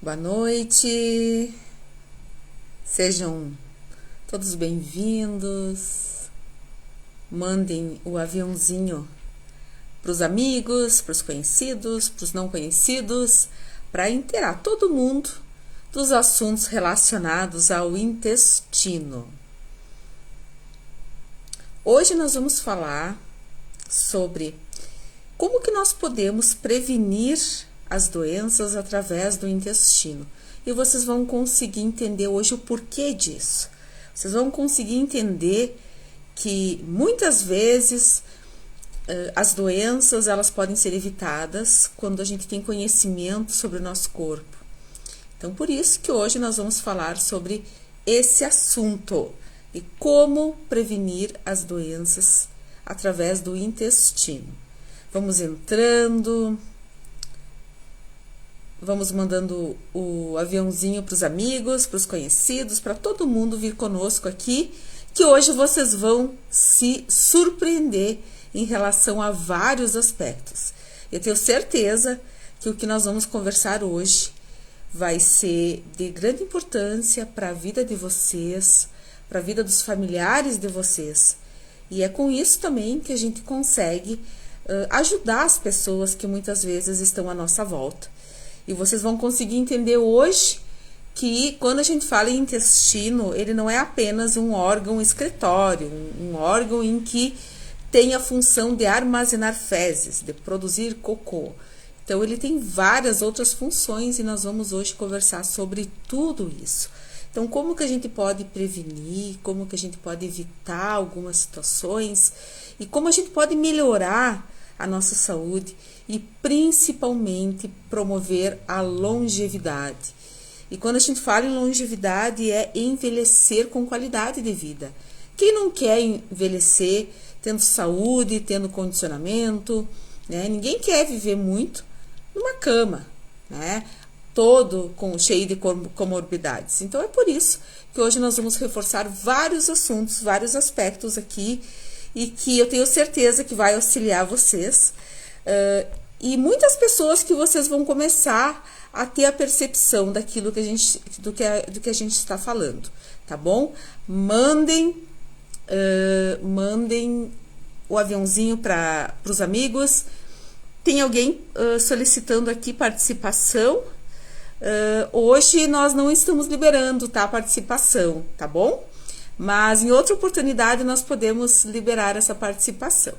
Boa noite, sejam todos bem-vindos. Mandem o aviãozinho para os amigos, para os conhecidos, para os não conhecidos, para inteirar todo mundo dos assuntos relacionados ao intestino. Hoje nós vamos falar sobre como que nós podemos prevenir as doenças através do intestino. E vocês vão conseguir entender hoje o porquê disso. Vocês vão conseguir entender que muitas vezes as doenças elas podem ser evitadas quando a gente tem conhecimento sobre o nosso corpo. Então, por isso que hoje nós vamos falar sobre esse assunto e como prevenir as doenças através do intestino. Vamos entrando, vamos mandando o aviãozinho para os amigos, para os conhecidos, para todo mundo vir conosco aqui, que hoje vocês vão se surpreender em relação a vários aspectos. Eu tenho certeza que o que nós vamos conversar hoje vai ser de grande importância para a vida de vocês, para a vida dos familiares de vocês. E é com isso também que a gente consegue ajudar as pessoas que muitas vezes estão à nossa volta. E vocês vão conseguir entender hoje que quando a gente fala em intestino, ele não é apenas um órgão excretório, um órgão em que tem a função de armazenar fezes, de produzir cocô. Então, ele tem várias outras funções e nós vamos hoje conversar sobre tudo isso. Então, como que a gente pode prevenir, como que a gente pode evitar algumas situações e como a gente pode melhorar a nossa saúde e principalmente promover a longevidade. E quando a gente fala em longevidade é envelhecer com qualidade de vida. Quem não quer envelhecer tendo saúde, tendo condicionamento, né? Ninguém quer viver muito numa cama, né? Todo cheio de comorbidades. Então é por isso que hoje nós vamos reforçar vários assuntos, vários aspectos aqui e que eu tenho certeza que vai auxiliar vocês e muitas pessoas que vocês vão começar a ter a percepção daquilo que a gente, do que a gente está falando, tá bom? Mandem o aviãozinho para os amigos. Tem alguém solicitando aqui participação. Hoje nós não estamos liberando, tá, a participação, tá bom? Mas em outra oportunidade nós podemos liberar essa participação.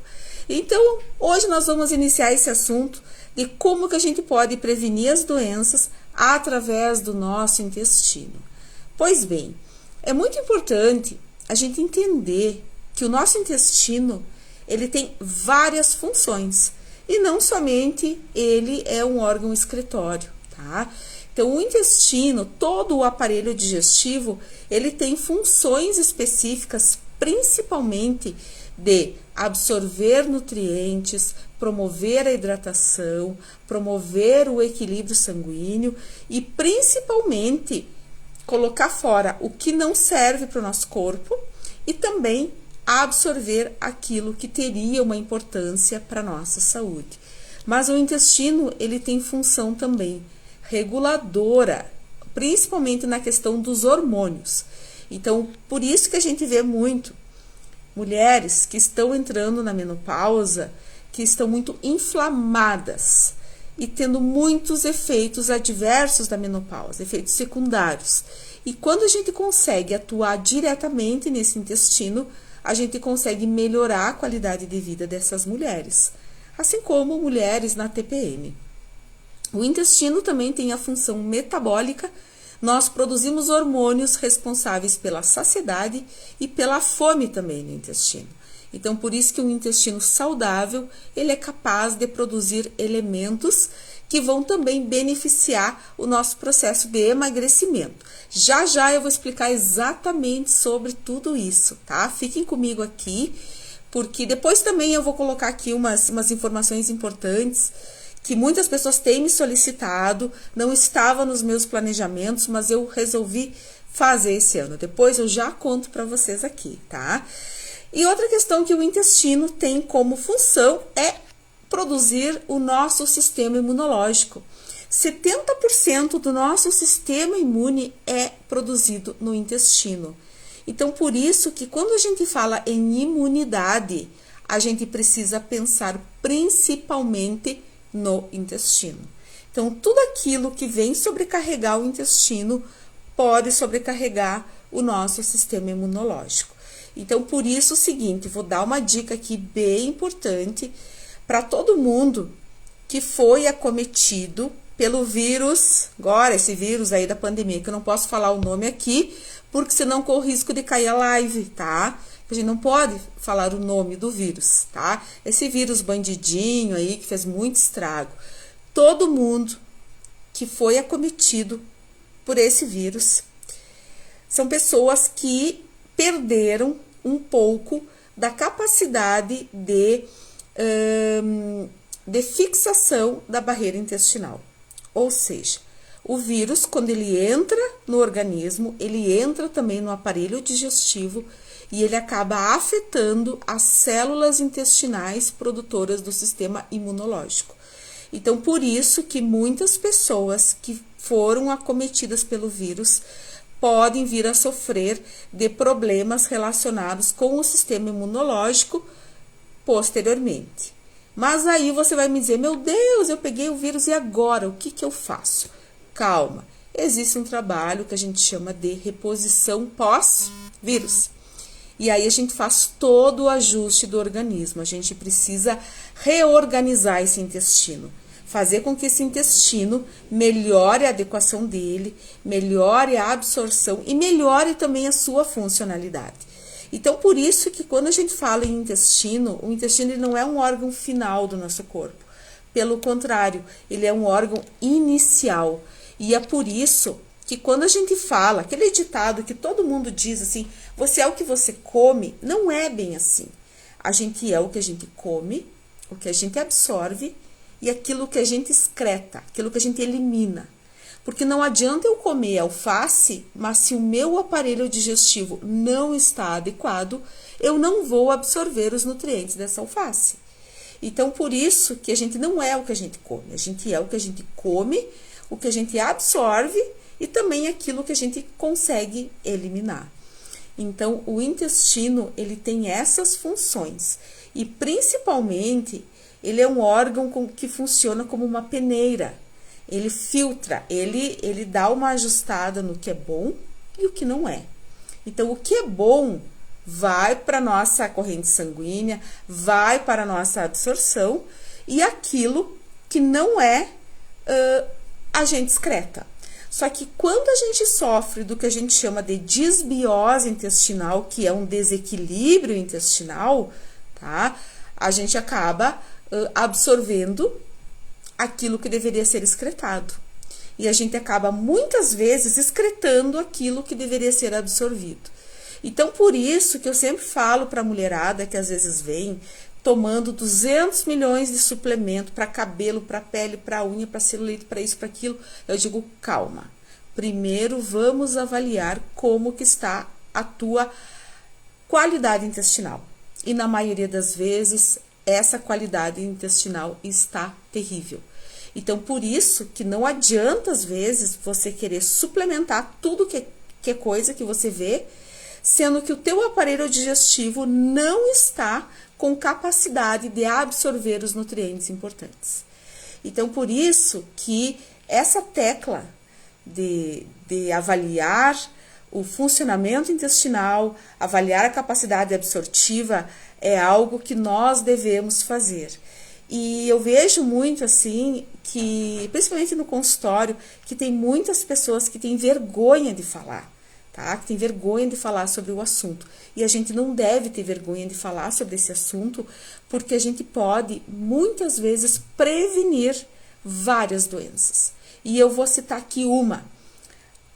Então, hoje nós vamos iniciar esse assunto de como que a gente pode prevenir as doenças através do nosso intestino. Pois bem, é muito importante a gente entender que o nosso intestino, ele tem várias funções e não somente ele é um órgão excretório, tá? Então, o intestino, todo o aparelho digestivo, ele tem funções específicas, principalmente de absorver nutrientes, promover a hidratação, promover o equilíbrio sanguíneo e, principalmente, colocar fora o que não serve para o nosso corpo e também absorver aquilo que teria uma importância para a nossa saúde. Mas o intestino, ele tem função também reguladora, principalmente na questão dos hormônios. Então, por isso que a gente vê muito mulheres que estão entrando na menopausa, que estão muito inflamadas e tendo muitos efeitos adversos da menopausa, efeitos secundários. E quando a gente consegue atuar diretamente nesse intestino, a gente consegue melhorar a qualidade de vida dessas mulheres, assim como mulheres na TPM. O intestino também tem a função metabólica. Nós produzimos hormônios responsáveis pela saciedade e pela fome também no intestino. Então, por isso que um intestino saudável, ele é capaz de produzir elementos que vão também beneficiar o nosso processo de emagrecimento. Já já eu vou explicar exatamente sobre tudo isso, tá? Fiquem comigo aqui, porque depois também eu vou colocar aqui umas informações importantes que muitas pessoas têm me solicitado, não estava nos meus planejamentos, mas eu resolvi fazer esse ano. Depois eu já conto para vocês aqui, tá? E outra questão que o intestino tem como função é produzir o nosso sistema imunológico. 70% do nosso sistema imune é produzido no intestino. Então, por isso que quando a gente fala em imunidade, a gente precisa pensar principalmente no intestino. Então, tudo aquilo que vem sobrecarregar o intestino pode sobrecarregar o nosso sistema imunológico. Então, por isso, o seguinte, vou dar uma dica aqui bem importante para todo mundo que foi acometido pelo vírus, agora esse vírus aí da pandemia, que eu não posso falar o nome aqui, porque senão corro o risco de cair a live, tá? A gente não pode falar o nome do vírus, tá? Esse vírus bandidinho aí, que fez muito estrago. Todo mundo que foi acometido por esse vírus são pessoas que perderam um pouco da capacidade de fixação da barreira intestinal. Ou seja, o vírus, quando ele entra no organismo, ele entra também no aparelho digestivo e ele acaba afetando as células intestinais produtoras do sistema imunológico. Então, por isso que muitas pessoas que foram acometidas pelo vírus podem vir a sofrer de problemas relacionados com o sistema imunológico posteriormente. Mas aí você vai me dizer, meu Deus, eu peguei o vírus e agora, o que eu faço? Calma, existe um trabalho que a gente chama de reposição pós-vírus. E aí a gente faz todo o ajuste do organismo, a gente precisa reorganizar esse intestino. Fazer com que esse intestino melhore a adequação dele, melhore a absorção e melhore também a sua funcionalidade. Então, por isso que quando a gente fala em intestino, o intestino ele não é um órgão final do nosso corpo. Pelo contrário, ele é um órgão inicial. E é por isso que quando a gente fala, aquele ditado que todo mundo diz assim, você é o que você come, não é bem assim. A gente é o que a gente come, o que a gente absorve, e aquilo que a gente excreta, aquilo que a gente elimina. Porque não adianta eu comer alface, mas se o meu aparelho digestivo não está adequado, eu não vou absorver os nutrientes dessa alface. Então, por isso que a gente não é o que a gente come, a gente é o que a gente come, o que a gente absorve e também aquilo que a gente consegue eliminar. Então, o intestino, ele tem essas funções e, principalmente, ele é um órgão que funciona como uma peneira. Ele filtra, ele dá uma ajustada no que é bom e o que não é. Então, o que é bom vai para a nossa corrente sanguínea, vai para a nossa absorção e aquilo que não é, a gente excreta. Só que quando a gente sofre do que a gente chama de disbiose intestinal, que é um desequilíbrio intestinal, tá? A gente acaba absorvendo aquilo que deveria ser excretado. E a gente acaba muitas vezes excretando aquilo que deveria ser absorvido. Então, por isso que eu sempre falo para a mulherada que às vezes vem tomando 200 milhões de suplemento para cabelo, para pele, para unha, para celulite, para isso, para aquilo. Eu digo, calma. Primeiro vamos avaliar como que está a tua qualidade intestinal. E na maioria das vezes, essa qualidade intestinal está terrível. Então, por isso que não adianta, às vezes, você querer suplementar tudo que é coisa que você vê, sendo que o teu aparelho digestivo não está com capacidade de absorver os nutrientes importantes. Então, por isso que essa tecla de avaliar o funcionamento intestinal, avaliar a capacidade absortiva, é algo que nós devemos fazer. E eu vejo muito assim, que principalmente no consultório, que tem muitas pessoas que têm vergonha de falar, tá? Que tem vergonha de falar sobre o assunto. E a gente não deve ter vergonha de falar sobre esse assunto, porque a gente pode, muitas vezes, prevenir várias doenças. E eu vou citar aqui uma.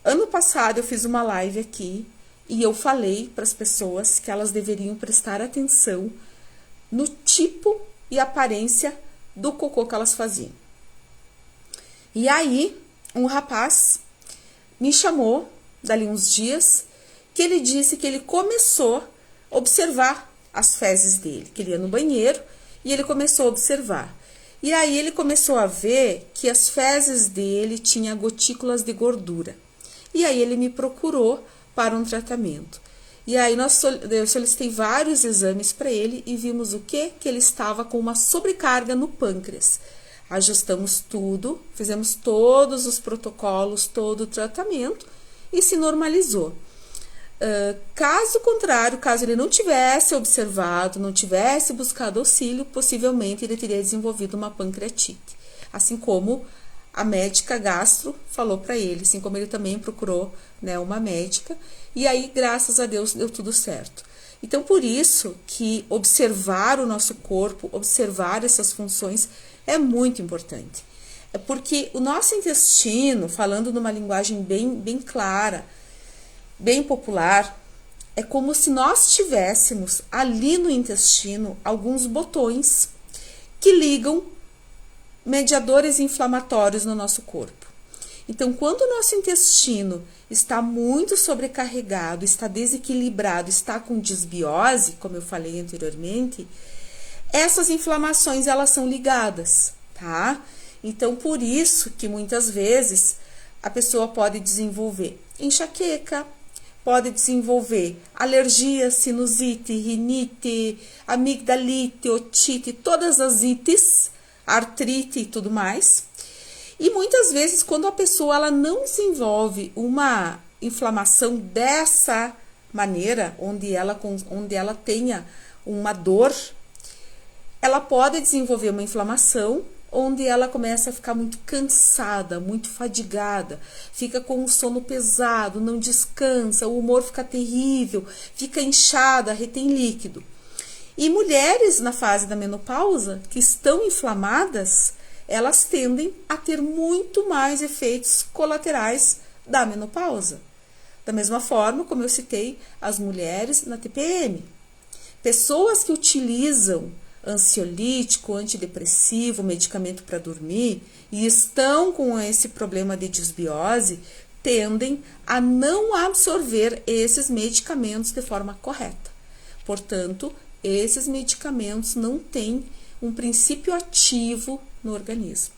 Ano passado eu fiz uma live aqui e eu falei para as pessoas que elas deveriam prestar atenção no tipo e aparência do cocô que elas faziam. E aí, um rapaz me chamou, dali uns dias, que ele disse que ele começou a observar as fezes dele, que ele ia no banheiro e ele começou a observar. E aí ele começou a ver que as fezes dele tinham gotículas de gordura. E aí ele me procurou para um tratamento. E aí eu solicitei vários exames para ele e vimos o quê? Que ele estava com uma sobrecarga no pâncreas. Ajustamos tudo, fizemos todos os protocolos, todo o tratamento e se normalizou. Caso contrário, caso ele não tivesse observado, não tivesse buscado auxílio, possivelmente ele teria desenvolvido uma pancreatite. Assim como a médica gastro falou para ele, assim como ele também procurou, né, uma médica, e aí, graças a Deus, deu tudo certo. Então, por isso que observar o nosso corpo, observar essas funções é muito importante. É porque o nosso intestino, falando numa linguagem bem clara, bem popular, é como se nós tivéssemos ali no intestino alguns botões que ligam mediadores inflamatórios no nosso corpo. Então, quando o nosso intestino está muito sobrecarregado, está desequilibrado, está com disbiose, como eu falei anteriormente, essas inflamações elas são ligadas, tá? Então, por isso que muitas vezes a pessoa pode desenvolver enxaqueca, pode desenvolver alergia, sinusite, rinite, amigdalite, otite, todas as ites, artrite e tudo mais. E muitas vezes, quando a pessoa ela não desenvolve uma inflamação dessa maneira, onde ela tenha uma dor, ela pode desenvolver uma inflamação onde ela começa a ficar muito cansada, muito fadigada, fica com um sono pesado, não descansa, o humor fica terrível, fica inchada, retém líquido. E mulheres na fase da menopausa que estão inflamadas, elas tendem a ter muito mais efeitos colaterais da menopausa. Da mesma forma, como eu citei, as mulheres na TPM. Pessoas que utilizam ansiolítico, antidepressivo, medicamento para dormir e estão com esse problema de disbiose, tendem a não absorver esses medicamentos de forma correta. Portanto, esses medicamentos não têm um princípio ativo no organismo.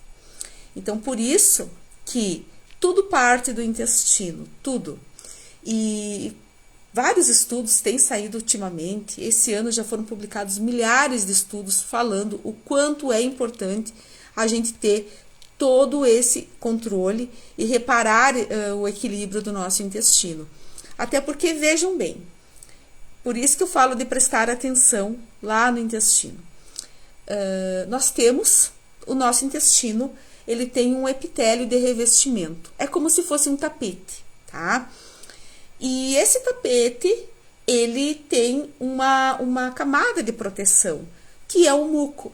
Então, por isso que tudo parte do intestino, tudo. E vários estudos têm saído ultimamente. Esse ano já foram publicados milhares de estudos falando o quanto é importante a gente ter todo esse controle e reparar o equilíbrio do nosso intestino. Até porque, vejam bem, por isso que eu falo de prestar atenção lá no intestino. Nós temos o nosso intestino, ele tem um epitélio de revestimento. É como se fosse um tapete, tá? E esse tapete, ele tem uma camada de proteção, que é o muco.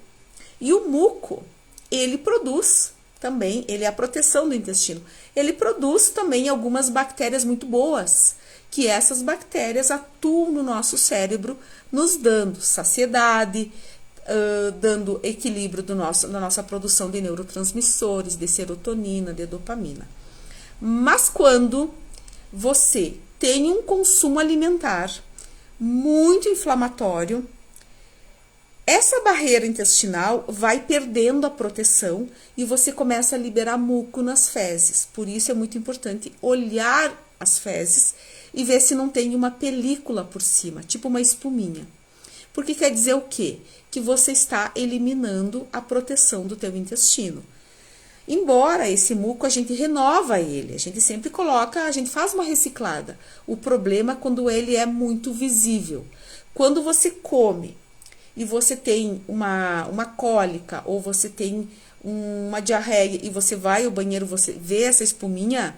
E o muco, ele produz também, ele é a proteção do intestino. Ele produz também algumas bactérias muito boas, que essas bactérias atuam no nosso cérebro, nos dando saciedade, dando equilíbrio da nossa produção de neurotransmissores, de serotonina, de dopamina. Mas quando você tem um consumo alimentar muito inflamatório, essa barreira intestinal vai perdendo a proteção e você começa a liberar muco nas fezes. Por isso é muito importante olhar as fezes e ver se não tem uma película por cima, tipo uma espuminha. Porque quer dizer o quê? Que você está eliminando a proteção do teu intestino. Embora esse muco a gente renova ele, a gente sempre coloca, a gente faz uma reciclada. O problema é quando ele é muito visível. Quando você come e você tem uma cólica ou você tem uma diarreia e você vai ao banheiro, você vê essa espuminha,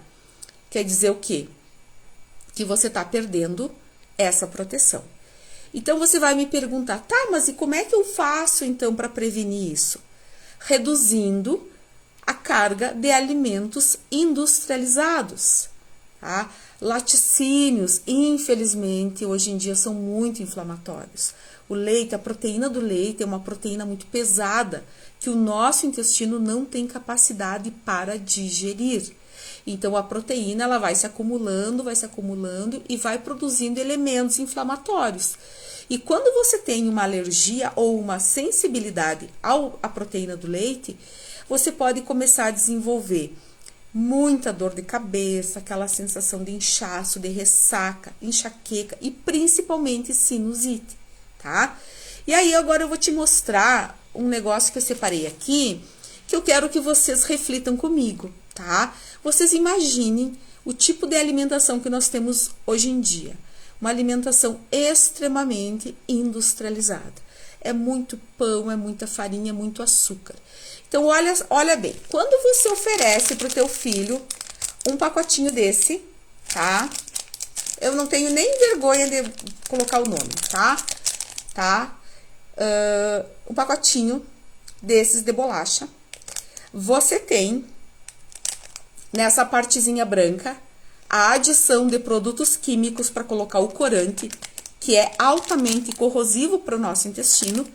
quer dizer o quê? Que você está perdendo essa proteção. Então você vai me perguntar, tá, mas e como é que eu faço então para prevenir isso? Reduzindo a carga de alimentos industrializados, tá? Laticínios, infelizmente, hoje em dia são muito inflamatórios. O leite, a proteína do leite é uma proteína muito pesada que o nosso intestino não tem capacidade para digerir. Então, a proteína ela vai se acumulando e vai produzindo elementos inflamatórios. E quando você tem uma alergia ou uma sensibilidade à proteína do leite, você pode começar a desenvolver muita dor de cabeça, aquela sensação de inchaço, de ressaca, enxaqueca e principalmente sinusite, tá? E aí agora eu vou te mostrar um negócio que eu separei aqui, que eu quero que vocês reflitam comigo, tá? Vocês imaginem o tipo de alimentação que nós temos hoje em dia. Uma alimentação extremamente industrializada. É muito pão, é muita farinha, é muito açúcar. Então, olha bem, quando você oferece para o teu filho um pacotinho desse, tá? Eu não tenho nem vergonha de colocar o nome, tá? Um pacotinho desses de bolacha. Você tem, nessa partezinha branca, a adição de produtos químicos para colocar o corante, que é altamente corrosivo para o nosso intestino,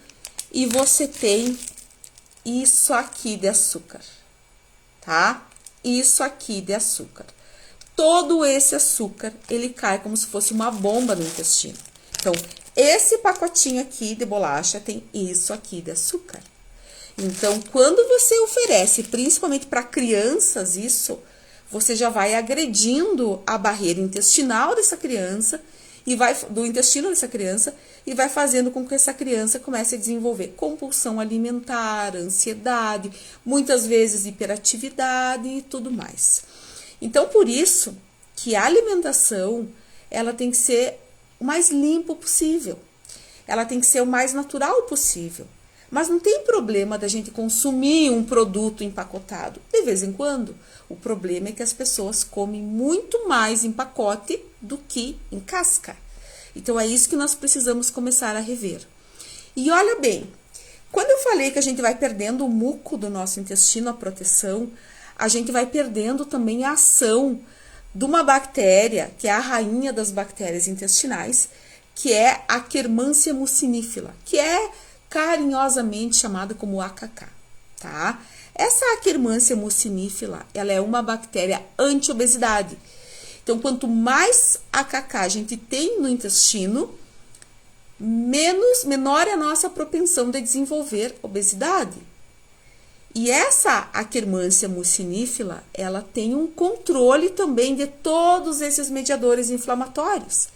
e você tem isso aqui de açúcar, tá? Isso aqui de açúcar. Todo esse açúcar, ele cai como se fosse uma bomba no intestino. Então, esse pacotinho aqui de bolacha tem isso aqui de açúcar. Então, quando você oferece, principalmente para crianças, isso, você já vai agredindo a barreira intestinal dessa criança do intestino dessa criança e vai fazendo com que essa criança comece a desenvolver compulsão alimentar, ansiedade, muitas vezes hiperatividade e tudo mais. Então, por isso que a alimentação, ela tem que ser o mais limpo possível. Ela tem que ser o mais natural possível. Mas não tem problema da gente consumir um produto empacotado de vez em quando. O problema é que as pessoas comem muito mais em pacote do que em casca. Então, é isso que nós precisamos começar a rever. E olha bem, quando eu falei que a gente vai perdendo o muco do nosso intestino, a proteção, a gente vai perdendo também a ação de uma bactéria, que é a rainha das bactérias intestinais, que é a Akkermansia mucinifera, que é carinhosamente chamada como AKK, tá? Essa Akkermansia mucinifera, ela é uma bactéria anti-obesidade. Então, quanto mais AKK a gente tem no intestino, menor é a nossa propensão de desenvolver obesidade. E essa Akkermansia mucinifera, ela tem um controle também de todos esses mediadores inflamatórios.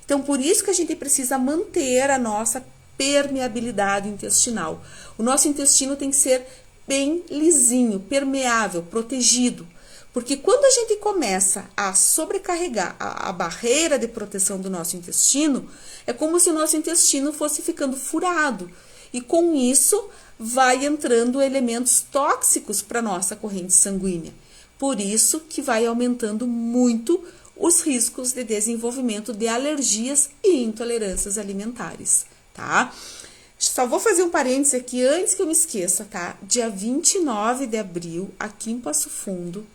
Então, por isso que a gente precisa manter a nossa permeabilidade intestinal. O nosso intestino tem que ser bem lisinho, permeável, protegido. Porque quando a gente começa a sobrecarregar a barreira de proteção do nosso intestino, é como se o nosso intestino fosse ficando furado. E com isso, vai entrando elementos tóxicos para a nossa corrente sanguínea. Por isso que vai aumentando muito os riscos de desenvolvimento de alergias e intolerâncias alimentares, tá? Só vou fazer um parênteses aqui antes que eu me esqueça, tá? Dia 29 de abril, aqui em Passo Fundo,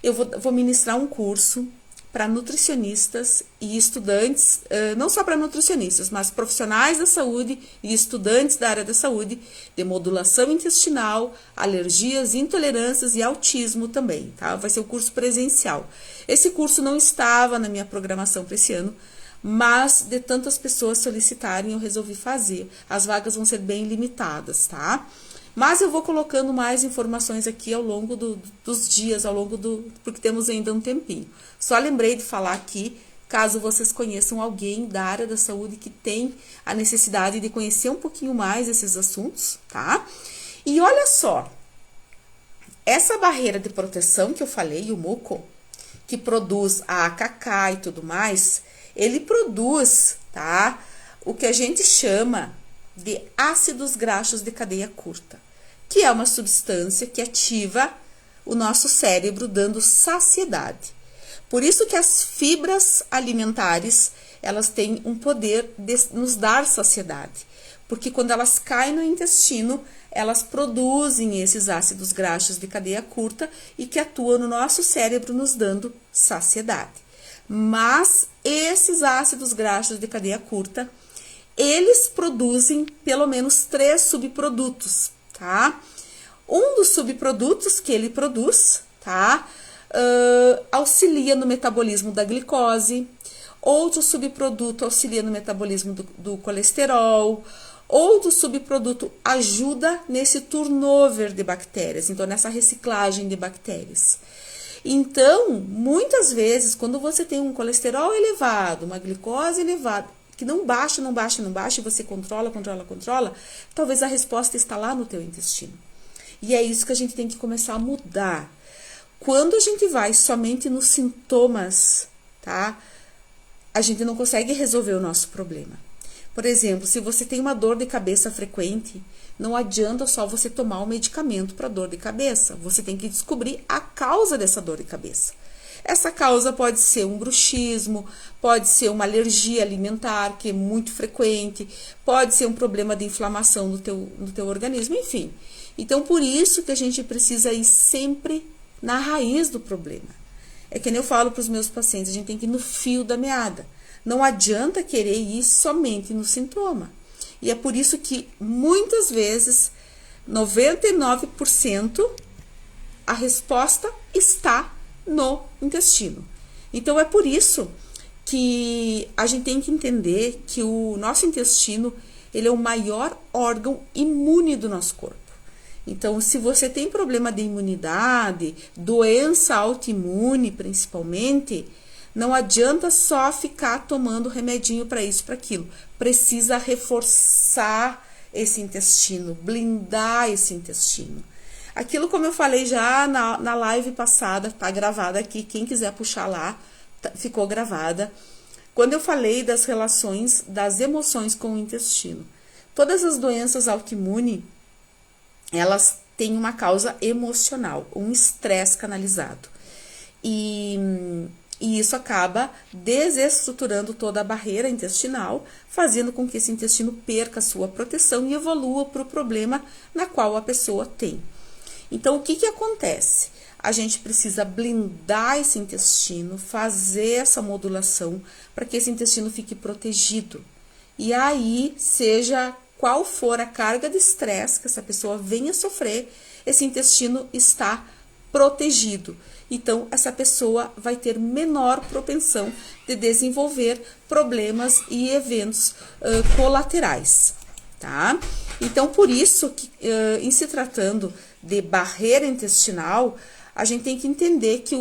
eu vou ministrar um curso para nutricionistas e estudantes, não só para nutricionistas, mas profissionais da saúde e estudantes da área da saúde, de modulação intestinal, alergias, intolerâncias e autismo também, tá? Vai ser o curso presencial. Esse curso não estava na minha programação para esse ano, mas de tantas pessoas solicitarem, eu resolvi fazer. As vagas vão ser bem limitadas, tá? Mas eu vou colocando mais informações aqui ao longo dos dias, porque temos ainda um tempinho. Só lembrei de falar aqui, caso vocês conheçam alguém da área da saúde que tem a necessidade de conhecer um pouquinho mais esses assuntos, tá? E olha só, essa barreira de proteção que eu falei, o muco, que produz a AKK e tudo mais, ele produz, tá? O que a gente chama de ácidos graxos de cadeia curta, que é uma substância que ativa o nosso cérebro dando saciedade. Por isso que as fibras alimentares, elas têm um poder de nos dar saciedade, porque quando elas caem no intestino, elas produzem esses ácidos graxos de cadeia curta e que atuam no nosso cérebro nos dando saciedade. Mas esses ácidos graxos de cadeia curta, eles produzem pelo menos 3 subprodutos, tá? Um dos subprodutos que ele produz, tá? Auxilia no metabolismo da glicose. outro subproduto auxilia no metabolismo do colesterol, outro subproduto ajuda nesse turnover de bactérias, então nessa reciclagem de bactérias. Então, muitas vezes, quando você tem um colesterol elevado, uma glicose elevada, que não baixa, e você controla, talvez a resposta está lá no teu intestino. E é isso que a gente tem que começar a mudar. Quando a gente vai somente nos sintomas, tá? A gente não consegue resolver o nosso problema. Por exemplo, se você tem uma dor de cabeça frequente, não adianta só você tomar um medicamento para dor de cabeça. Você tem que descobrir a causa dessa dor de cabeça. Essa causa pode ser um bruxismo, pode ser uma alergia alimentar, que é muito frequente, pode ser um problema de inflamação no teu organismo, enfim. Então, por isso que a gente precisa ir sempre na raiz do problema. É que nem eu falo para os meus pacientes, a gente tem que ir no fio da meada. Não adianta querer ir somente no sintoma. E é por isso que, muitas vezes, 99%, a resposta está no intestino. Então, é por isso que a gente tem que entender que o nosso intestino, ele é o maior órgão imune do nosso corpo. Então, se você tem problema de imunidade, doença autoimune principalmente, não adianta só ficar tomando remedinho para isso, para aquilo. Precisa reforçar esse intestino, blindar esse intestino. Aquilo, como eu falei já na live passada, tá gravada aqui, quem quiser puxar lá, ficou gravada. Quando eu falei das relações das emoções com o intestino. Todas as doenças autoimunes, elas têm uma causa emocional, um estresse canalizado. E isso acaba desestruturando toda a barreira intestinal, fazendo com que esse intestino perca a sua proteção e evolua para o problema na qual a pessoa tem. Então, o que acontece? A gente precisa blindar esse intestino, fazer essa modulação para que esse intestino fique protegido. E aí, seja qual for a carga de estresse que essa pessoa venha sofrer, esse intestino está protegido. Então, essa pessoa vai ter menor propensão de desenvolver problemas e eventos colaterais, tá? Então, por isso que, em se tratando de barreira intestinal, a gente tem que entender que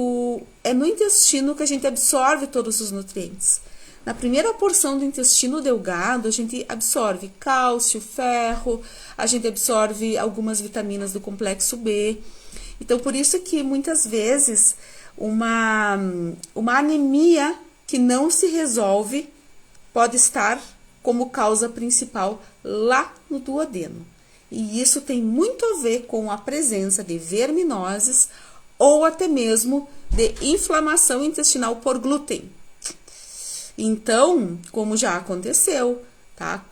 é no intestino que a gente absorve todos os nutrientes. Na primeira porção do intestino delgado, a gente absorve cálcio, ferro, a gente absorve algumas vitaminas do complexo B. Então, por isso que muitas vezes uma anemia que não se resolve pode estar como causa principal lá no duodeno. E isso tem muito a ver com a presença de verminoses ou até mesmo de inflamação intestinal por glúten. Então, como já aconteceu, tá?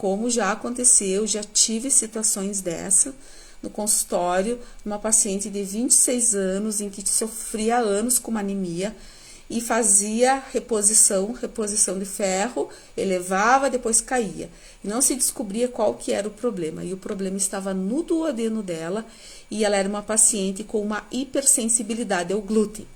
Já tive situações dessa no consultório, uma paciente de 26 anos, em que sofria há anos com uma anemia e fazia reposição de ferro, elevava, depois caía. E não se descobria qual que era o problema. E o problema estava no duodeno dela e ela era uma paciente com uma hipersensibilidade ao glúten.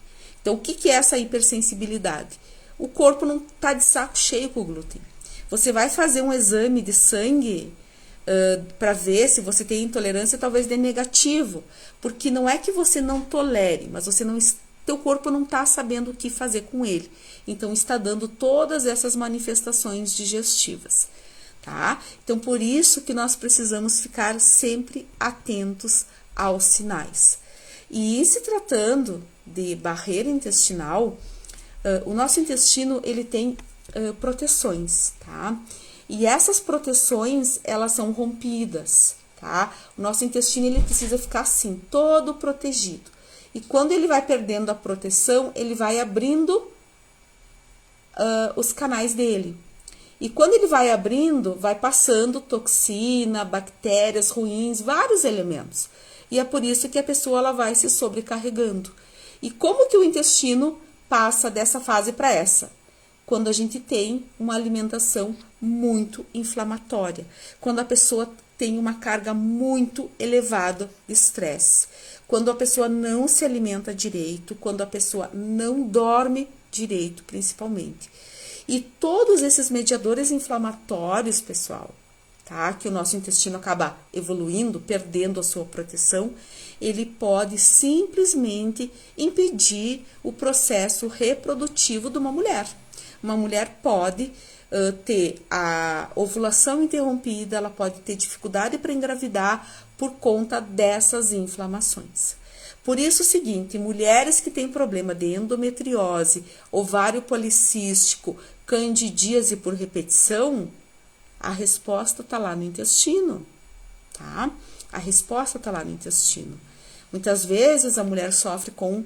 Então, o que é essa hipersensibilidade? O corpo não está de saco cheio com o glúten. Você vai fazer um exame de sangue para ver se você tem intolerância, talvez dê negativo, porque não é que você não tolere, mas teu corpo não está sabendo o que fazer com ele. Então, está dando todas essas manifestações digestivas, tá? Então, por isso que nós precisamos ficar sempre atentos aos sinais. E em se tratando de barreira intestinal, o nosso intestino, ele tem proteções, tá? E essas proteções, elas são rompidas, tá? O nosso intestino, ele precisa ficar assim, todo protegido. E quando ele vai perdendo a proteção, ele vai abrindo os canais dele. E quando ele vai abrindo, vai passando toxina, bactérias ruins, vários elementos. E é por isso que a pessoa ela vai se sobrecarregando. E como que o intestino passa dessa fase para essa? Quando a gente tem uma alimentação muito inflamatória, quando a pessoa tem uma carga muito elevada de estresse, quando a pessoa não se alimenta direito, quando a pessoa não dorme direito, principalmente. E todos esses mediadores inflamatórios, pessoal, tá? Que o nosso intestino acaba evoluindo, perdendo a sua proteção, ele pode simplesmente impedir o processo reprodutivo de uma mulher. Uma mulher pode ter a ovulação interrompida, ela pode ter dificuldade para engravidar por conta dessas inflamações. Por isso é o seguinte, mulheres que têm problema de endometriose, ovário policístico, candidíase por repetição, a resposta está lá no intestino, tá? A resposta está lá no intestino. Muitas vezes a mulher sofre com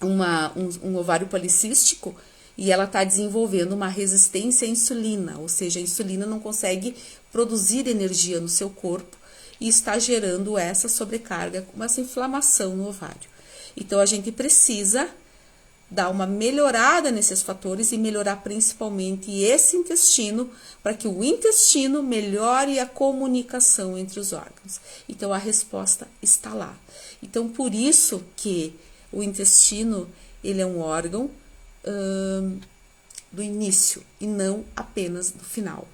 um ovário policístico e ela está desenvolvendo uma resistência à insulina, ou seja, a insulina não consegue produzir energia no seu corpo e está gerando essa sobrecarga, essa inflamação no ovário. Então, a gente precisa dar uma melhorada nesses fatores e melhorar principalmente esse intestino, para que o intestino melhore a comunicação entre os órgãos. Então, a resposta está lá. Então, por isso que o intestino, ele é um órgão do início e não apenas do final.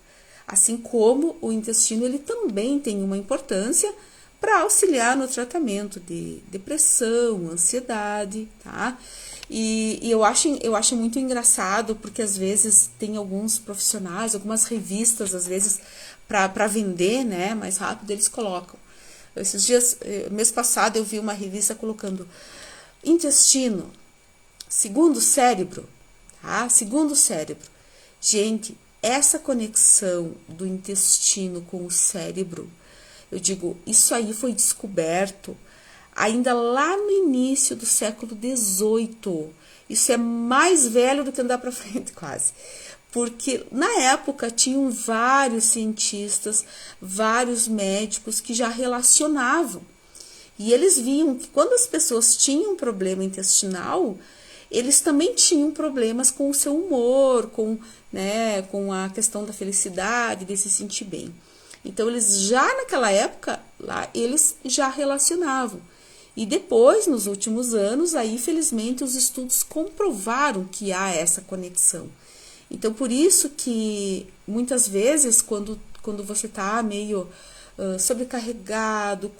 Assim como o intestino, ele também tem uma importância para auxiliar no tratamento de depressão, ansiedade, tá? E eu acho muito engraçado, porque às vezes tem alguns profissionais, algumas revistas, às vezes, para vender, né, mais rápido, eles colocam. Esses dias, mês passado, eu vi uma revista colocando intestino, segundo cérebro, tá? Segundo cérebro. Gente, essa conexão do intestino com o cérebro, eu digo, isso aí foi descoberto ainda lá no início do século XVIII. Isso é mais velho do que andar para frente, quase. Porque na época tinham vários cientistas, vários médicos que já relacionavam. E eles viam que quando as pessoas tinham problema intestinal, eles também tinham problemas com o seu humor, com a questão da felicidade, de se sentir bem. Então, eles já naquela época, lá, eles já relacionavam. E depois, nos últimos anos, aí, felizmente, os estudos comprovaram que há essa conexão. Então, por isso que, muitas vezes, quando você está meio sobrecarregado,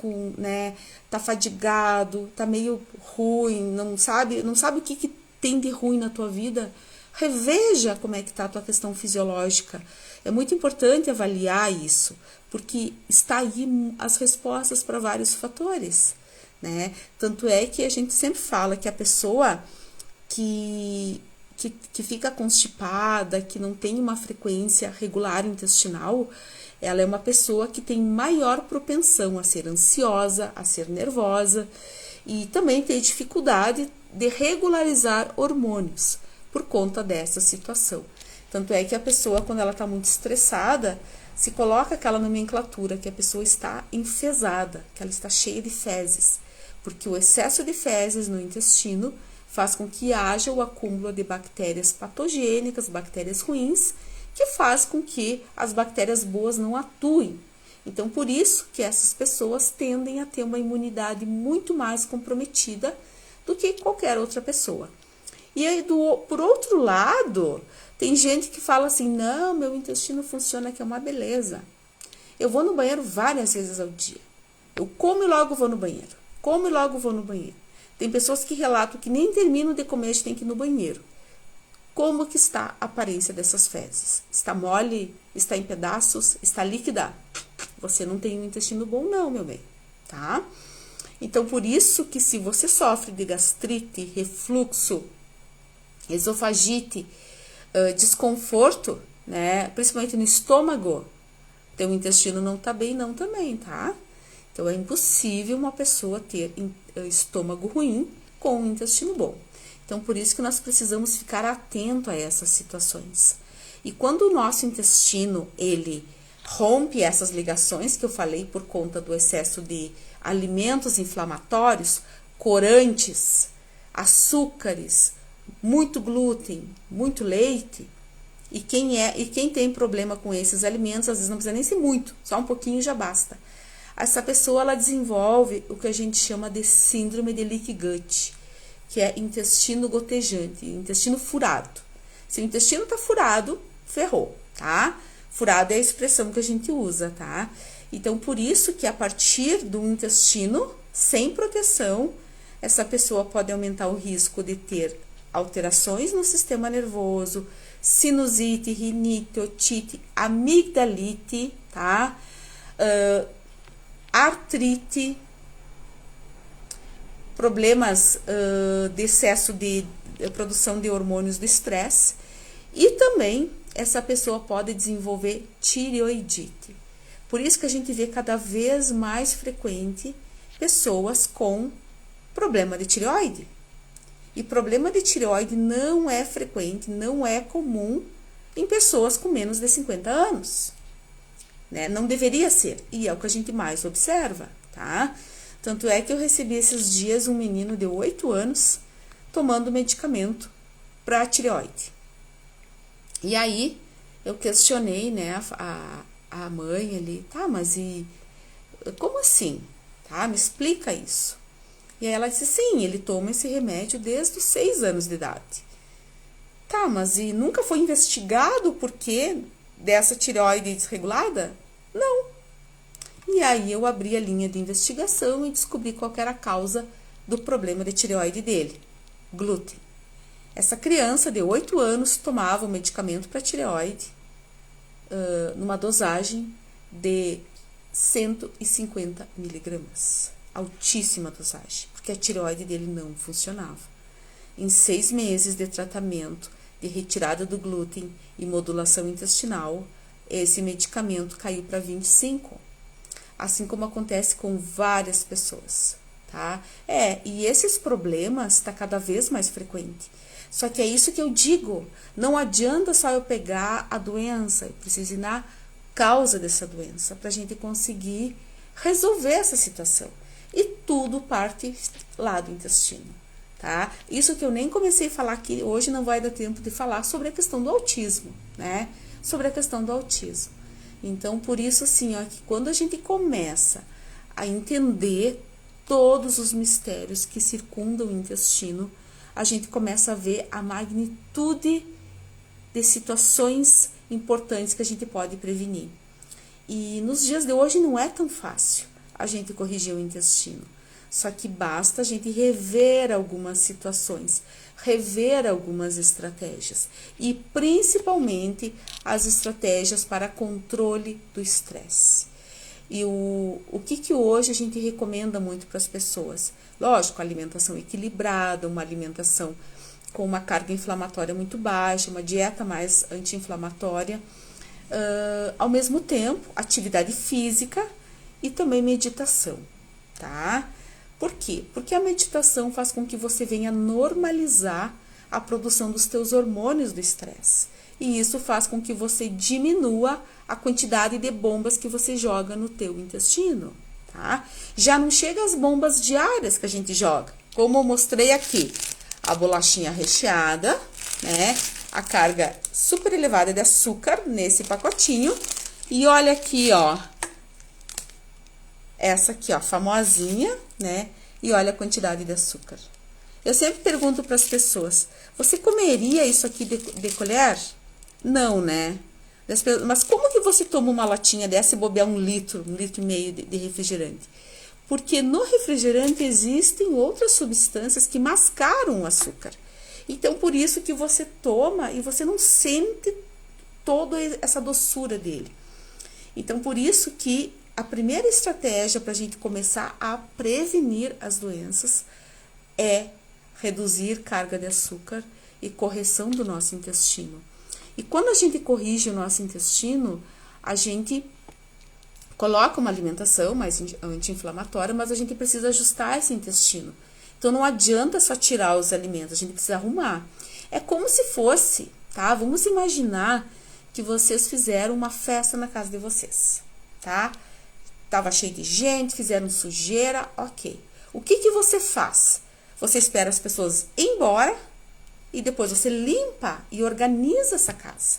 tá fadigado, tá meio ruim, não sabe o que tem de ruim na tua vida, reveja como é que tá a tua questão fisiológica. É muito importante avaliar isso, porque está aí as respostas para vários fatores, né? Tanto é que a gente sempre fala que a pessoa que fica constipada, que não tem uma frequência regular intestinal, ela é uma pessoa que tem maior propensão a ser ansiosa, a ser nervosa e também tem dificuldade de regularizar hormônios por conta dessa situação. Tanto é que a pessoa, quando ela está muito estressada, se coloca aquela nomenclatura que a pessoa está enfesada, que ela está cheia de fezes, porque o excesso de fezes no intestino faz com que haja o acúmulo de bactérias patogênicas, bactérias ruins, que faz com que as bactérias boas não atuem. Então, por isso que essas pessoas tendem a ter uma imunidade muito mais comprometida do que qualquer outra pessoa. E aí, por outro lado, tem gente que fala assim, não, meu intestino funciona, que é uma beleza. Eu vou no banheiro várias vezes ao dia. Eu como e logo vou no banheiro. Como e logo vou no banheiro. Tem pessoas que relatam que nem terminam de comer, tem que ir no banheiro. Como que está a aparência dessas fezes? Está mole? Está em pedaços? Está líquida? Você não tem um intestino bom não, meu bem, tá? Então, por isso que se você sofre de gastrite, refluxo, esofagite, desconforto, né? Principalmente no estômago, teu intestino não tá bem não também, tá? Então, é impossível uma pessoa ter estômago ruim com um intestino bom. Então, por isso que nós precisamos ficar atento a essas situações. E quando o nosso intestino, ele rompe essas ligações que eu falei por conta do excesso de alimentos inflamatórios, corantes, açúcares, muito glúten, muito leite, e quem tem problema com esses alimentos, às vezes não precisa nem ser muito, só um pouquinho já basta. Essa pessoa, ela desenvolve o que a gente chama de síndrome de leaky gut, que é intestino gotejante, intestino furado. Se o intestino tá furado, ferrou, tá? Furado é a expressão que a gente usa, tá? Então, por isso que a partir do intestino, sem proteção, essa pessoa pode aumentar o risco de ter alterações no sistema nervoso, sinusite, rinite, otite, amigdalite, tá? Artrite, problemas de excesso de produção de hormônios do estresse, e também essa pessoa pode desenvolver tireoidite. Por isso que a gente vê cada vez mais frequente pessoas com problema de tireoide. E problema de tireoide não é frequente, não é comum em pessoas com menos de 50 anos. Né? Não deveria ser, e é o que a gente mais observa, tá? Tanto é que eu recebi esses dias um menino de 8 anos tomando medicamento para tireoide. E aí eu questionei, né, a mãe ali, tá, mas e como assim? Tá, me explica isso. E aí ela disse, sim, ele toma esse remédio desde os 6 anos de idade. Tá, mas e nunca foi investigado o porquê dessa tireoide desregulada? Não. E aí eu abri a linha de investigação e descobri qual era a causa do problema de tireoide dele. Glúten. Essa criança de 8 anos tomava o medicamento para tireoide numa dosagem de 150 miligramas. Altíssima dosagem, porque a tireoide dele não funcionava. Em 6 meses de tratamento de retirada do glúten e modulação intestinal, esse medicamento caiu para 25. Assim como acontece com várias pessoas, tá? E esses problemas tá cada vez mais frequente. Só que é isso que eu digo, não adianta só eu pegar a doença, eu preciso ir na causa dessa doença, pra gente conseguir resolver essa situação. E tudo parte lá do intestino, tá? Isso que eu nem comecei a falar aqui, hoje não vai dar tempo de falar sobre a questão do autismo, né? Sobre a questão do autismo. Então, por isso, assim, ó, que quando a gente começa a entender todos os mistérios que circundam o intestino, a gente começa a ver a magnitude de situações importantes que a gente pode prevenir. E nos dias de hoje não é tão fácil a gente corrigir o intestino. Só que basta a gente rever algumas situações, rever algumas estratégias e principalmente as estratégias para controle do estresse. E o que hoje a gente recomenda muito para as pessoas? Lógico, alimentação equilibrada, uma alimentação com uma carga inflamatória muito baixa, uma dieta mais anti-inflamatória, ao mesmo tempo, atividade física e também meditação, tá? Por quê? Porque a meditação faz com que você venha normalizar a produção dos teus hormônios do estresse. E isso faz com que você diminua a quantidade de bombas que você joga no teu intestino, tá? Já não chega as bombas diárias que a gente joga, como eu mostrei aqui. A bolachinha recheada, né? A carga super elevada de açúcar nesse pacotinho. E olha aqui, ó. Essa aqui, ó, famosinha, né? E olha a quantidade de açúcar. Eu sempre pergunto para as pessoas, você comeria isso aqui de colher? Não, né? Mas como que você toma uma latinha dessa e bobear 1 litro, 1,5 litro de refrigerante? Porque no refrigerante existem outras substâncias que mascaram o açúcar. Então, por isso que você toma e você não sente toda essa doçura dele. Então, por isso que a primeira estratégia para a gente começar a prevenir as doenças é reduzir carga de açúcar e correção do nosso intestino. E quando a gente corrige o nosso intestino, a gente coloca uma alimentação mais anti-inflamatória, mas a gente precisa ajustar esse intestino. Então, não adianta só tirar os alimentos, a gente precisa arrumar. É como se fosse, tá? Vamos imaginar que vocês fizeram uma festa na casa de vocês, tá? Tava cheio de gente, fizeram sujeira, ok. O que você faz? Você espera as pessoas ir embora e depois você limpa e organiza essa casa.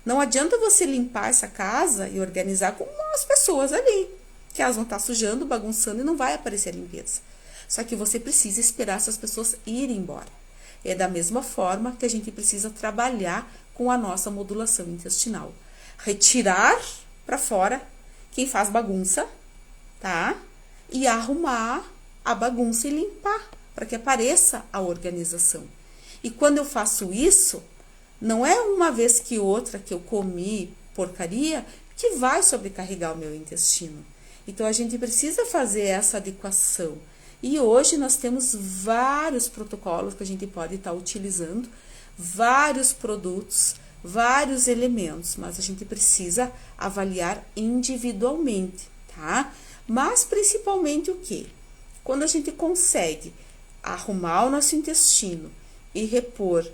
Não adianta você limpar essa casa e organizar com as pessoas ali, que elas vão estar sujando, bagunçando e não vai aparecer a limpeza. Só que você precisa esperar essas pessoas irem embora. É da mesma forma que a gente precisa trabalhar com a nossa modulação intestinal. Retirar para fora quem faz bagunça, tá? E arrumar a bagunça e limpar, para que apareça a organização. E quando eu faço isso, não é uma vez que outra que eu comi porcaria que vai sobrecarregar o meu intestino. Então, a gente precisa fazer essa adequação. E hoje nós temos vários protocolos que a gente pode estar utilizando, vários produtos, vários elementos, mas a gente precisa avaliar individualmente, tá? Mas principalmente o quê? Quando a gente consegue arrumar o nosso intestino e repor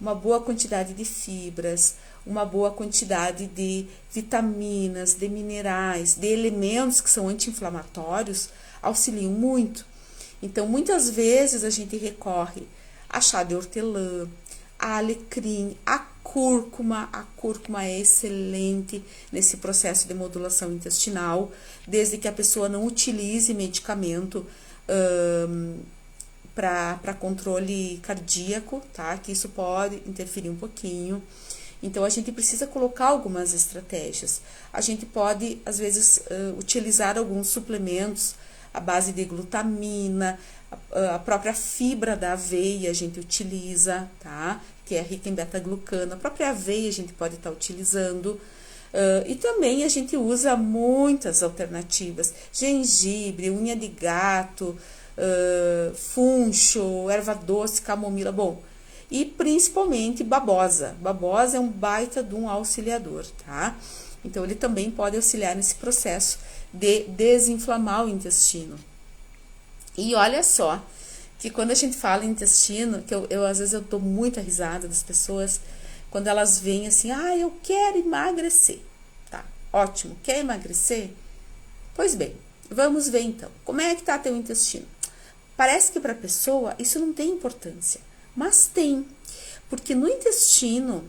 uma boa quantidade de fibras, uma boa quantidade de vitaminas, de minerais, de elementos que são anti-inflamatórios, auxiliam muito. Então, muitas vezes a gente recorre a chá de hortelã, a alecrim, a cúrcuma. A cúrcuma é excelente nesse processo de modulação intestinal, desde que a pessoa não utilize medicamento para controle cardíaco, tá? Que isso pode interferir um pouquinho. Então, a gente precisa colocar algumas estratégias. A gente pode, às vezes, utilizar alguns suplementos à base de glutamina, a própria fibra da aveia a gente utiliza, tá? Que é rica em beta-glucano. A própria aveia a gente pode estar utilizando. E também a gente usa muitas alternativas. Gengibre, unha de gato, funcho, erva doce, camomila, bom. E principalmente babosa. Babosa é um baita de um auxiliador, tá? Então, ele também pode auxiliar nesse processo de desinflamar o intestino. E olha só, que quando a gente fala em intestino, que eu às vezes eu dou muita risada das pessoas, quando elas vêm assim, eu quero emagrecer. Tá, ótimo, quer emagrecer? Pois bem, vamos ver então, como é que tá teu intestino? Parece que para a pessoa isso não tem importância, mas tem, porque no intestino,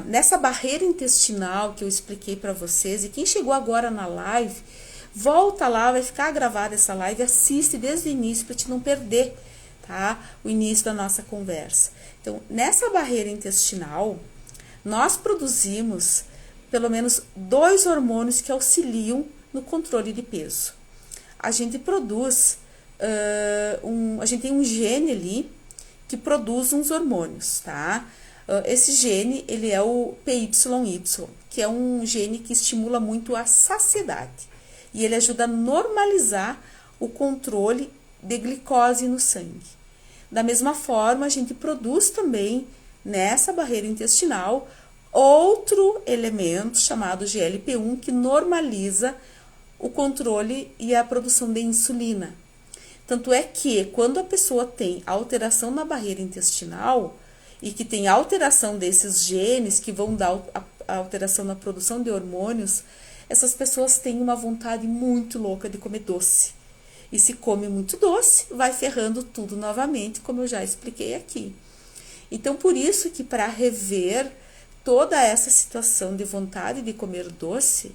nessa barreira intestinal que eu expliquei para vocês, e quem chegou agora na live, volta lá, vai ficar gravada essa live, assiste desde o início para te não perder, tá? O início da nossa conversa. Então, nessa barreira intestinal, nós produzimos pelo menos 2 hormônios que auxiliam no controle de peso. A gente produz, a gente tem um gene ali que produz uns hormônios, tá? Esse gene, ele é o PYY, que é um gene que estimula muito a saciedade. E ele ajuda a normalizar o controle de glicose no sangue. Da mesma forma, a gente produz também, nessa barreira intestinal, outro elemento chamado GLP-1, que normaliza o controle e a produção de insulina. Tanto é que, quando a pessoa tem alteração na barreira intestinal, e que tem alteração desses genes que vão dar a alteração na produção de hormônios, essas pessoas têm uma vontade muito louca de comer doce. E se come muito doce, vai ferrando tudo novamente, como eu já expliquei aqui. Então, por isso que para rever toda essa situação de vontade de comer doce,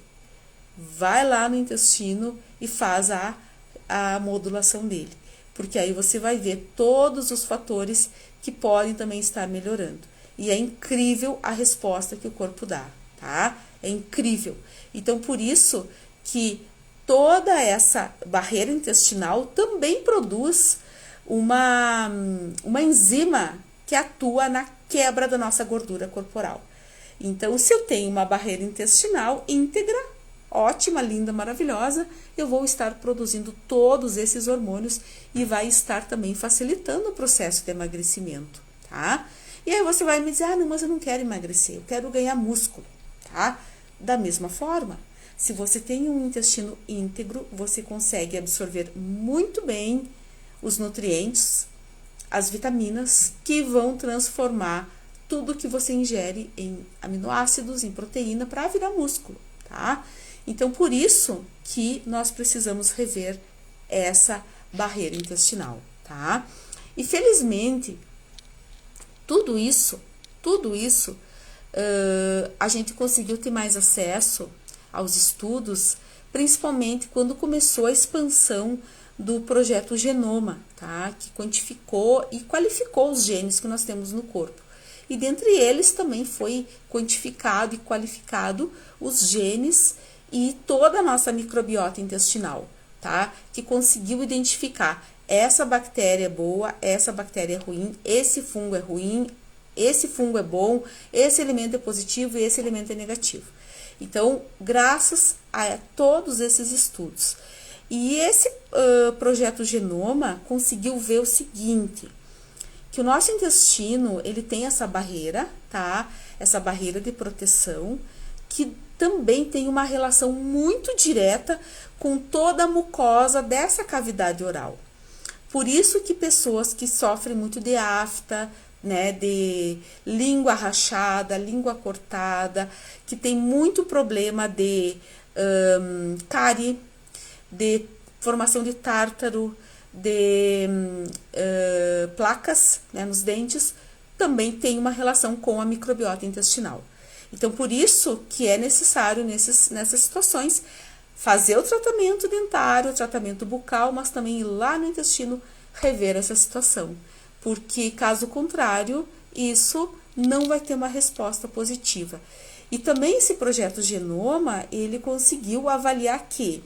vai lá no intestino e faz a modulação dele. Porque aí você vai ver todos os fatores que podem também estar melhorando. E é incrível a resposta que o corpo dá, tá? É incrível. Então, por isso que toda essa barreira intestinal também produz uma enzima que atua na quebra da nossa gordura corporal. Então, se eu tenho uma barreira intestinal íntegra, ótima, linda, maravilhosa, eu vou estar produzindo todos esses hormônios e vai estar também facilitando o processo de emagrecimento, tá? E aí você vai me dizer, não, mas eu não quero emagrecer, eu quero ganhar músculo, tá? Da mesma forma, se você tem um intestino íntegro, você consegue absorver muito bem os nutrientes, as vitaminas, que vão transformar tudo que você ingere em aminoácidos, em proteína, para virar músculo, tá? Então, por isso que nós precisamos rever essa barreira intestinal, tá? E felizmente, tudo isso, a gente conseguiu ter mais acesso aos estudos, principalmente quando começou a expansão do projeto Genoma, tá? Que quantificou e qualificou os genes que nós temos no corpo. E dentre eles também foi quantificado e qualificado os genes e toda a nossa microbiota intestinal, tá? Que conseguiu identificar essa bactéria é boa, essa bactéria é ruim, esse fungo é ruim, esse fungo é bom, esse elemento é positivo e esse elemento é negativo. Então, graças a todos esses estudos. E esse projeto Genoma conseguiu ver o seguinte, que o nosso intestino, ele tem essa barreira, tá? Essa barreira de proteção, que também tem uma relação muito direta com toda a mucosa dessa cavidade oral. Por isso que pessoas que sofrem muito de afta, né, de língua rachada, língua cortada, que tem muito problema de cárie, de formação de tártaro, de placas, né, nos dentes, também tem uma relação com a microbiota intestinal. Então, por isso que é necessário, nessas situações, fazer o tratamento dentário, o tratamento bucal, mas também ir lá no intestino rever essa situação. Porque, caso contrário, isso não vai ter uma resposta positiva. E também esse projeto Genoma, ele conseguiu avaliar que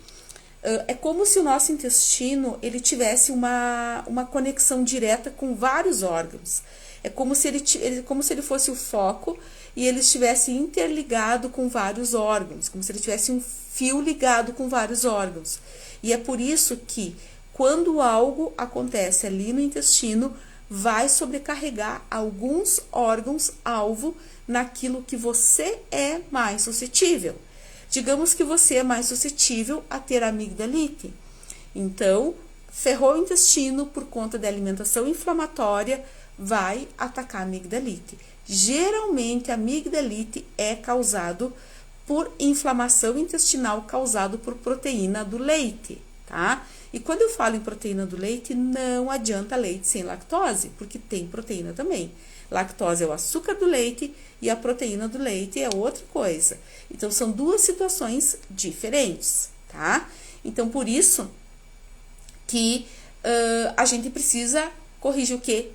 é como se o nosso intestino ele tivesse uma conexão direta com vários órgãos. É como se ele fosse o foco e ele estivesse interligado com vários órgãos, como se ele tivesse um fio ligado com vários órgãos. E é por isso que, quando algo acontece ali no intestino, vai sobrecarregar alguns órgãos-alvo naquilo que você é mais suscetível. Digamos que você é mais suscetível a ter amigdalite. Então, ferrou o intestino por conta da alimentação inflamatória, vai atacar a amigdalite. Geralmente, a amigdalite é causado por inflamação intestinal causado por proteína do leite, tá? E quando eu falo em proteína do leite, não adianta leite sem lactose, porque tem proteína também. Lactose é o açúcar do leite e a proteína do leite é outra coisa. Então, são duas situações diferentes, tá? Então, por isso que a gente precisa corrigir o quê?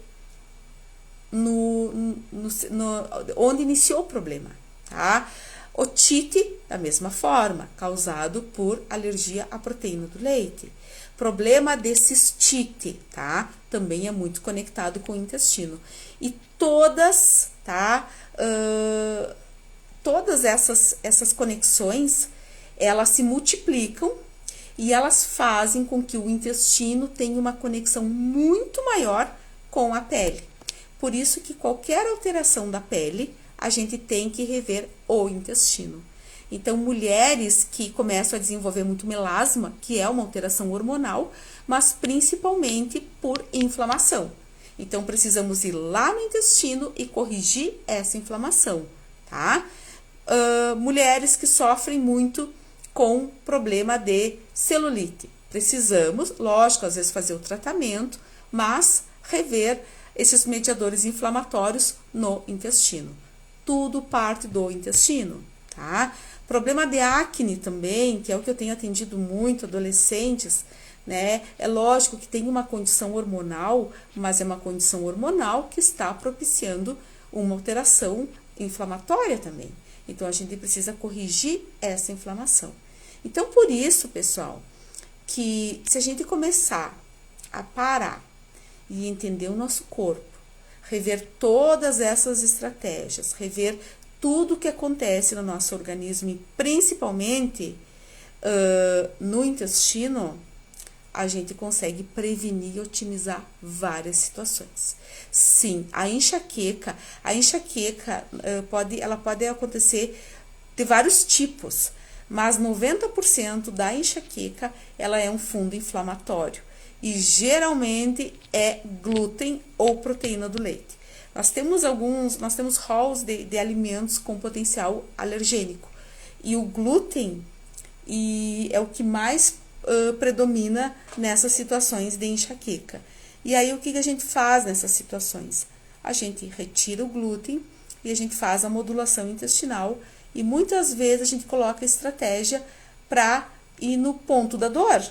Onde iniciou o problema, tá? Otite, da mesma forma, causado por alergia à proteína do leite. Problema de cistite, tá? Também é muito conectado com o intestino. E todas, tá? Todas essas conexões, elas se multiplicam e elas fazem com que o intestino tenha uma conexão muito maior com a pele. Por isso que qualquer alteração da pele, a gente tem que rever o intestino. Então, mulheres que começam a desenvolver muito melasma, que é uma alteração hormonal, mas principalmente por inflamação. Então, precisamos ir lá no intestino e corrigir essa inflamação, tá? Mulheres que sofrem muito com problema de celulite. Precisamos, lógico, às vezes fazer o tratamento, mas rever esses mediadores inflamatórios no intestino. Tudo parte do intestino, tá? Problema de acne também, que é o que eu tenho atendido muito, adolescentes, né? É lógico que tem uma condição hormonal, mas é uma condição hormonal que está propiciando uma alteração inflamatória também. Então, a gente precisa corrigir essa inflamação. Então, por isso, pessoal, que se a gente começar a parar e entender o nosso corpo, rever todas essas estratégias, rever tudo o que acontece no nosso organismo e principalmente no intestino, a gente consegue prevenir e otimizar várias situações. Sim, a enxaqueca ela pode acontecer de vários tipos, mas 90% da enxaqueca ela é um fundo inflamatório e geralmente é glúten ou proteína do leite. Nós temos halls de alimentos com potencial alergênico e o glúten é o que mais predomina nessas situações de enxaqueca. E aí, o que a gente faz nessas situações? A gente retira o glúten e a gente faz a modulação intestinal e muitas vezes a gente coloca estratégia para ir no ponto da dor.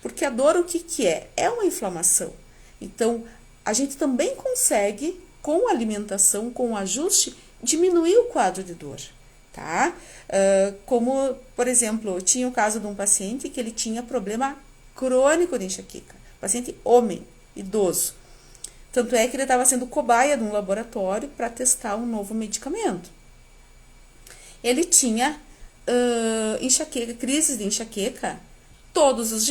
Porque a dor, o que que é? É uma inflamação. Então, a gente também consegue, com a alimentação, com o ajuste, diminuir o quadro de dor, tá? Como, por exemplo, eu tinha o caso de um paciente que ele tinha problema crônico de enxaqueca. Paciente homem, idoso. Tanto é que ele estava sendo cobaia de um laboratório para testar um novo medicamento. Ele tinha enxaqueca, crises de enxaqueca todos os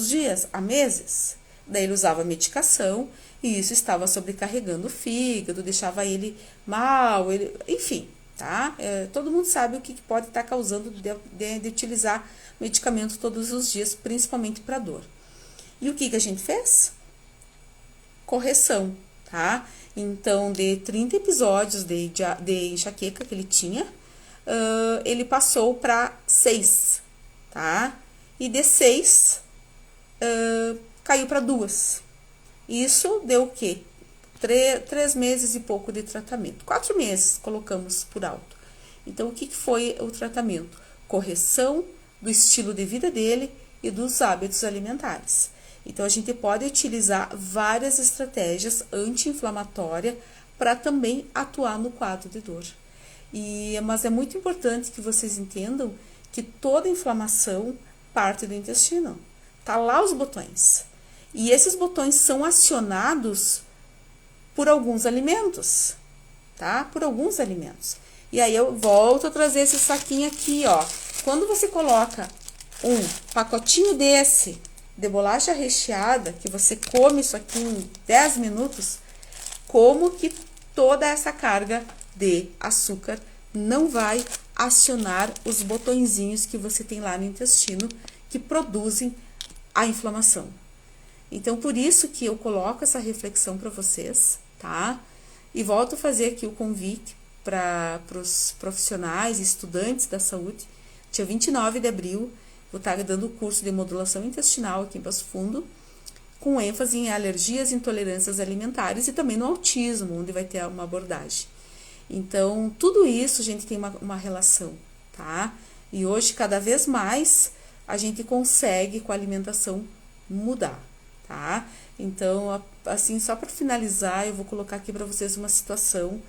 dias, há meses. Daí ele usava medicação e isso estava sobrecarregando o fígado, deixava ele mal, enfim, tá? Todo mundo sabe o que pode estar causando de utilizar medicamento todos os dias, principalmente para dor. E o que a gente fez? Correção, tá? Então, de 30 episódios de enxaqueca que ele tinha, ele passou para 6, tá? E de 6, caiu para 2. Isso deu o quê? 3 meses e pouco de tratamento. 4 meses, colocamos por alto. Então, o que foi o tratamento? Correção do estilo de vida dele e dos hábitos alimentares. Então, a gente pode utilizar várias estratégias anti-inflamatórias para também atuar no quadro de dor. Mas é muito importante que vocês entendam que toda inflamação parte do intestino. Tá lá os botões. E esses botões são acionados por alguns alimentos, tá? Por alguns alimentos. E aí eu volto a trazer esse saquinho aqui, ó. Quando você coloca um pacotinho desse de bolacha recheada, que você come isso aqui em 10 minutos, como que toda essa carga de açúcar não vai acionar os botõezinhos que você tem lá no intestino que produzem a inflamação. Então, por isso que eu coloco essa reflexão para vocês, tá? E volto a fazer aqui o convite para os profissionais e estudantes da saúde. Dia 29 de abril, vou estar dando o curso de modulação intestinal aqui em Passo Fundo, com ênfase em alergias e intolerâncias alimentares e também no autismo, onde vai ter uma abordagem. Então, tudo isso, a gente tem uma relação, tá? E hoje, cada vez mais, a gente consegue, com a alimentação, mudar, tá? Então, assim, só para finalizar, eu vou colocar aqui para vocês uma situação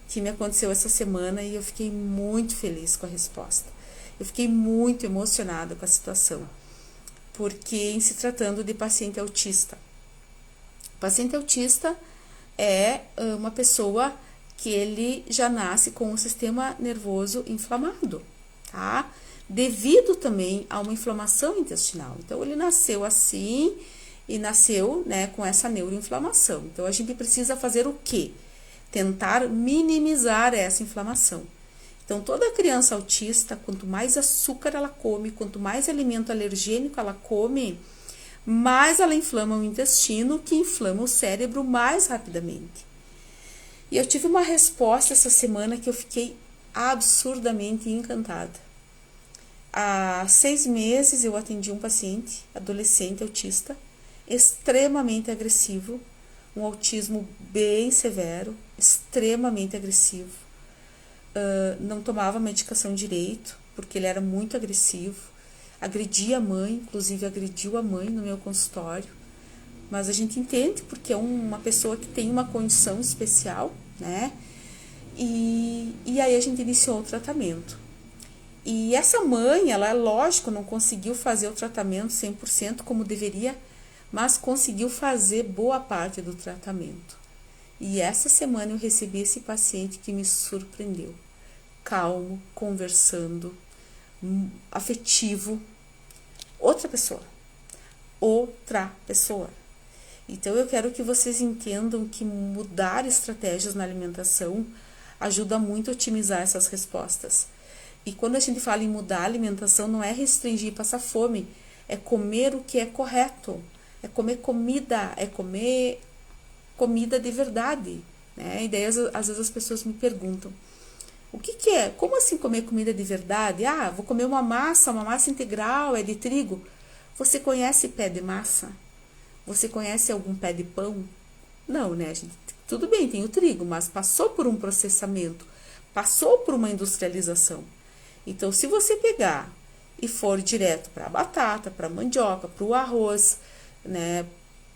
que me aconteceu essa semana e eu fiquei muito feliz com a resposta. Eu fiquei muito emocionada com a situação, porque em se tratando de paciente autista. Paciente autista é uma pessoa que ele já nasce com o sistema nervoso inflamado, tá? Devido também a uma inflamação intestinal. Então, ele nasceu assim e nasceu, né, com essa neuroinflamação. Então, a gente precisa fazer o quê? Tentar minimizar essa inflamação. Então, toda criança autista, quanto mais açúcar ela come, quanto mais alimento alergênico ela come, mais ela inflama o intestino, que inflama o cérebro mais rapidamente. E eu tive uma resposta essa semana que eu fiquei absurdamente encantada. Há 6 meses eu atendi um paciente, adolescente autista, extremamente agressivo, um autismo bem severo, extremamente agressivo. Não tomava medicação direito, porque ele era muito agressivo. Agredia a mãe, inclusive agrediu a mãe no meu consultório. Mas a gente entende, porque é uma pessoa que tem uma condição especial, né? E aí a gente iniciou o tratamento. E essa mãe, ela, lógico, não conseguiu fazer o tratamento 100% como deveria, mas conseguiu fazer boa parte do tratamento. E essa semana eu recebi esse paciente que me surpreendeu. Calmo, conversando, afetivo. Outra pessoa. Então, eu quero que vocês entendam que mudar estratégias na alimentação ajuda muito a otimizar essas respostas. E quando a gente fala em mudar a alimentação, não é restringir e passar fome, é comer o que é correto, é comer comida, é comer comida de verdade, né? E daí, às vezes as pessoas me perguntam, o que é? Como assim comer comida de verdade? Ah, vou comer uma massa integral, é de trigo. Você conhece pé de massa? Você conhece algum pé de pão? Não, né, gente? Tudo bem, tem o trigo, mas passou por um processamento, passou por uma industrialização. Então, se você pegar e for direto para a batata, para a mandioca, para o arroz, né,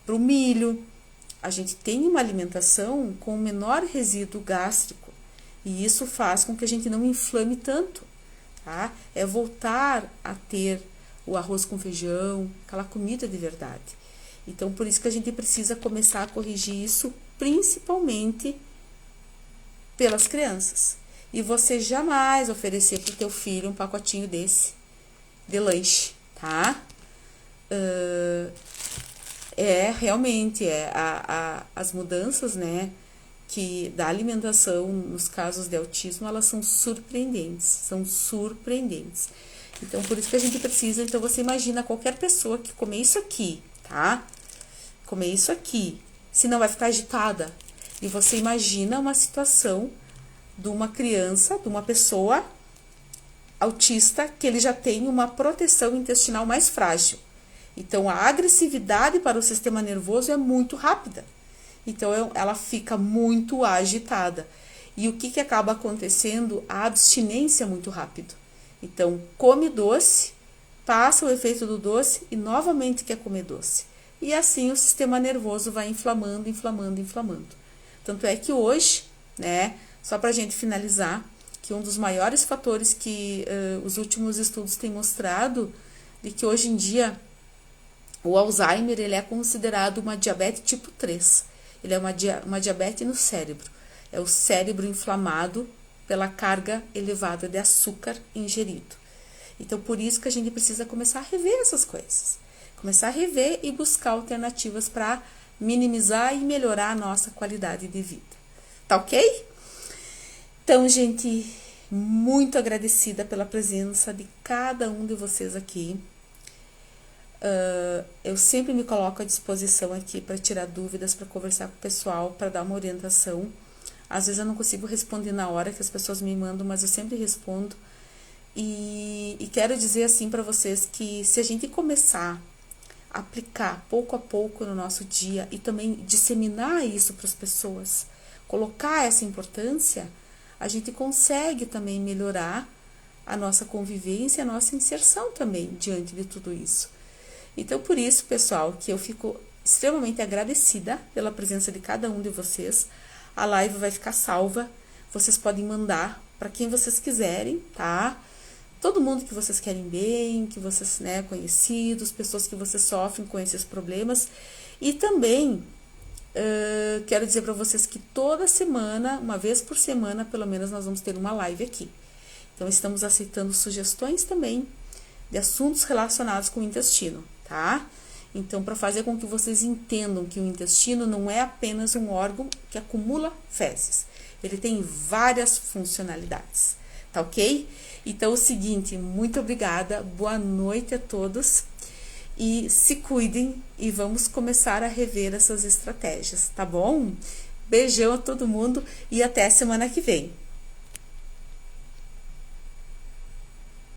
para o milho, a gente tem uma alimentação com menor resíduo gástrico e isso faz com que a gente não inflame tanto, tá? É voltar a ter o arroz com feijão, aquela comida de verdade. Então, por isso que a gente precisa começar a corrigir isso, principalmente pelas crianças. E você jamais oferecer para o teu filho um pacotinho desse de lanche, tá? Realmente as mudanças, né, que da alimentação nos casos de autismo, elas são surpreendentes, Então, por isso que a gente precisa, então você imagina qualquer pessoa que comer isso aqui, tá? Comer isso aqui, se não vai ficar agitada. E você imagina uma situação de uma criança, de uma pessoa autista, que ele já tem uma proteção intestinal mais frágil. Então, a agressividade para o sistema nervoso é muito rápida. Então, ela fica muito agitada. E o que acaba acontecendo? A abstinência é muito rápido. Então, come doce, passa o efeito do doce e novamente quer comer doce. E assim o sistema nervoso vai inflamando. Tanto é que hoje, né, só para a gente finalizar, que um dos maiores fatores que os últimos estudos têm mostrado, de que hoje em dia o Alzheimer ele é considerado uma diabetes tipo 3. Ele é uma diabetes no cérebro. É o cérebro inflamado pela carga elevada de açúcar ingerido. Então, por isso que a gente precisa começar a rever essas coisas. Começar a rever e buscar alternativas para minimizar e melhorar a nossa qualidade de vida. Tá ok? Então, gente, muito agradecida pela presença de cada um de vocês aqui. Eu sempre me coloco à disposição aqui para tirar dúvidas, para conversar com o pessoal, para dar uma orientação. Às vezes eu não consigo responder na hora que as pessoas me mandam, mas eu sempre respondo. E quero dizer assim para vocês que se a gente começar a aplicar pouco a pouco no nosso dia e também disseminar isso para as pessoas, colocar essa importância, a gente consegue também melhorar a nossa convivência, a nossa inserção também diante de tudo isso. Então, por isso, pessoal, que eu fico extremamente agradecida pela presença de cada um de vocês. A live vai ficar salva, vocês podem mandar para quem vocês quiserem, tá? Todo mundo que vocês querem bem, que vocês, né, conhecidos, pessoas que vocês sofrem com esses problemas. E também quero dizer para vocês que toda semana, uma vez por semana, pelo menos, nós vamos ter uma live aqui. Então, estamos aceitando sugestões também de assuntos relacionados com o intestino, tá? Então, para fazer com que vocês entendam que o intestino não é apenas um órgão que acumula fezes. Ele tem várias funcionalidades, tá ok? Então, é o seguinte, muito obrigada, boa noite a todos e se cuidem e vamos começar a rever essas estratégias, tá bom? Beijão a todo mundo e até semana que vem.